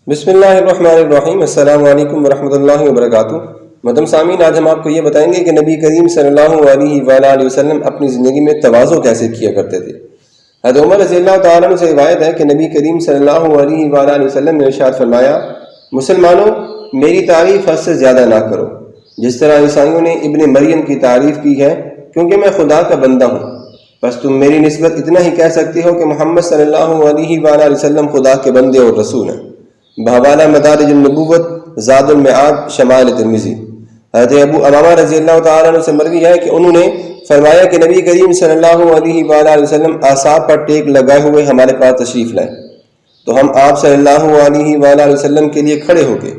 بسم اللہ الرحمن الرحیم۔ السلام علیکم ورحمۃ اللہ وبرکاتہ۔ محترم سامعین، آج ہم آپ کو یہ بتائیں گے کہ نبی کریم صلی اللہ علیہ وآلہ وسلم اپنی زندگی میں تواضع کیسے کیا کرتے تھے۔ حضرت عمر رضی اللہ تعالیٰ عنہ سے روایت ہے کہ نبی کریم صلی اللہ علیہ وآلہ وسلم نے ارشاد فرمایا، مسلمانوں میری تعریف حد سے زیادہ نہ کرو، جس طرح عیسائیوں نے ابن مریم کی تعریف کی ہے، کیونکہ میں خدا کا بندہ ہوں، بس تم میری نسبت اتنا ہی کہہ سکتے ہو کہ محمد صلی اللہ علیہ وآلہ وسلم خدا کے بندے اور رسول ہیں۔ بحوالہ مدارج النبوت، زاد المعاد، شمائل ترمذی۔ حضرت ابو امامہ رضی اللہ تعالیٰ عنہ سے مروی ہے کہ انہوں نے فرمایا کہ نبی کریم صلی اللہ علیہ وآلہ وسلم اعصاب پر ٹیک لگائے ہوئے ہمارے پاس تشریف لائے تو ہم آپ صلی اللہ علیہ وآلہ وسلم کے لیے کھڑے ہو گئے۔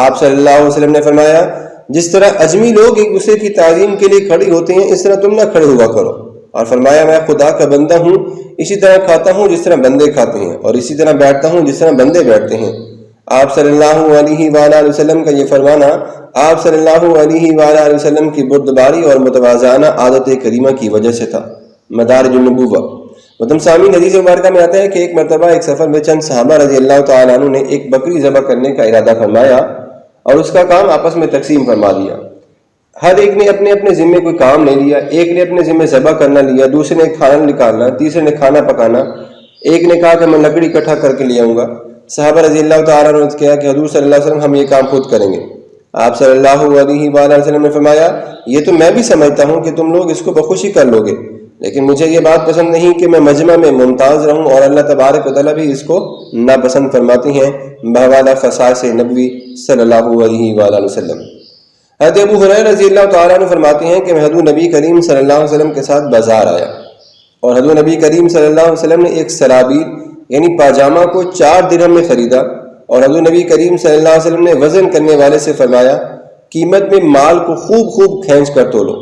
آپ صلی اللہ علیہ وسلم نے فرمایا، جس طرح اجمی لوگ ایک دوسرے کی تعظیم کے لیے کھڑے ہوتے ہیں، اس طرح تم نہ کھڑے ہوا کرو، اور فرمایا، میں خدا کا بندہ ہوں، اسی طرح کھاتا ہوں جس طرح بندے کھاتے ہیں، اور اسی طرح بیٹھتا ہوں جس طرح بندے بیٹھتے ہیں۔ آپ صلی اللہ علیہ وآلہ وسلم کا یہ فرمانا آپ صلی اللہ علیہ وآلہ وسلم کی بردباری اور متواضعانہ عادت کریمہ کی وجہ سے تھا۔ مدارج النبوہ۔ محترم سامعین، حدیث مبارکہ میں آتا ہے کہ ایک مرتبہ ایک سفر میں چند صحابہ رضی اللہ تعالیٰ عنہ نے ایک بکری ذبح کرنے کا ارادہ فرمایا اور اس کا کام آپس میں تقسیم فرما دیا۔ ہر ایک نے اپنے اپنے ذمے کوئی کام لے لیا۔ ایک نے اپنے ذمے ذبح کرنا لیا، دوسرے نے کھانا نکالنا، تیسرے نے کھانا پکانا، ایک نے کہا کہ میں لکڑی اکٹھا کر کے لے آؤں گا۔ صحابہ رضی اللہ تعالیٰ عنہ نے کہا کہ حضور صلی اللہ علیہ وسلم ہم یہ کام خود کریں گے۔ آپ صلی اللہ علیہ وآلہ وسلم نے فرمایا، یہ تو میں بھی سمجھتا ہوں کہ تم لوگ اس کو بخوشی کر لو گے، لیکن مجھے یہ بات پسند نہیں کہ میں مجمع میں ممتاز رہوں، اور اللہ تبارک و تعالیٰ بھی اس کو ناپسند فرماتے ہیں۔ بحوالہ خصائص نبوی صلی اللہ علیہ وآلہ وسلم۔ حضرت ابو ہریرہ رضی اللہ تعالیٰ عنہ فرماتے ہیں کہ میں حضور نبی کریم صلی اللہ علیہ وسلم کے ساتھ بازار آیا، اور حضور نبی کریم صلی اللہ علیہ وسلم نے ایک سرابیل یعنی پاجامہ کو 4 درہم میں خریدا، اور حضور نبی کریم صلی اللہ علیہ وسلم نے وزن کرنے والے سے فرمایا، قیمت میں مال کو خوب کھینچ کر تولو۔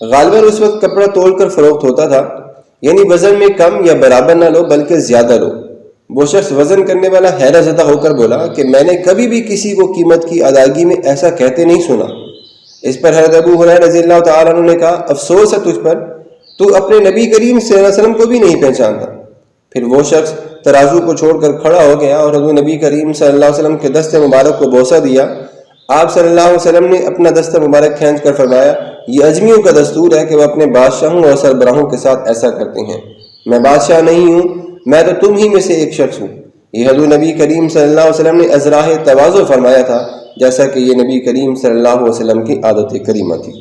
غالباً اس وقت کپڑا تول کر فروخت ہوتا تھا، یعنی وزن میں کم یا برابر نہ لو بلکہ زیادہ لو۔ وہ شخص وزن کرنے والا حیرت زدہ ہو کر بولا کہ میں نے کبھی بھی کسی کو قیمت کی ادائیگی میں ایسا کہتے نہیں سنا۔ اس پر حضرت ابو ہریرہ رضی اللہ تعالیٰ عنہ نے کہا، افسوس ہے تجھ پر، تو اپنے نبی کریم صلی اللہ علیہ وسلم کو بھی نہیں پہچانتا۔ پھر وہ شخص ترازو کو چھوڑ کر کھڑا ہو گیا اور حضور نبی کریم صلی اللہ علیہ وسلم کے دست مبارک کو بوسہ دیا۔ آپ صلی اللہ علیہ وسلم نے اپنا دست مبارک کھینچ کر فرمایا، یہ اجمیوں کا دستور ہے کہ وہ اپنے بادشاہوں اور سربراہوں کے ساتھ ایسا کرتے ہیں، میں بادشاہ نہیں ہوں، میں تو تم ہی میں سے ایک شخص ہوں۔ یہ حضور نبی کریم صلی اللہ علیہ وسلم نے ازراہ تواضع فرمایا تھا، جیسا کہ یہ نبی کریم صلی اللہ علیہ وسلم کی عادت کریمہ تھی۔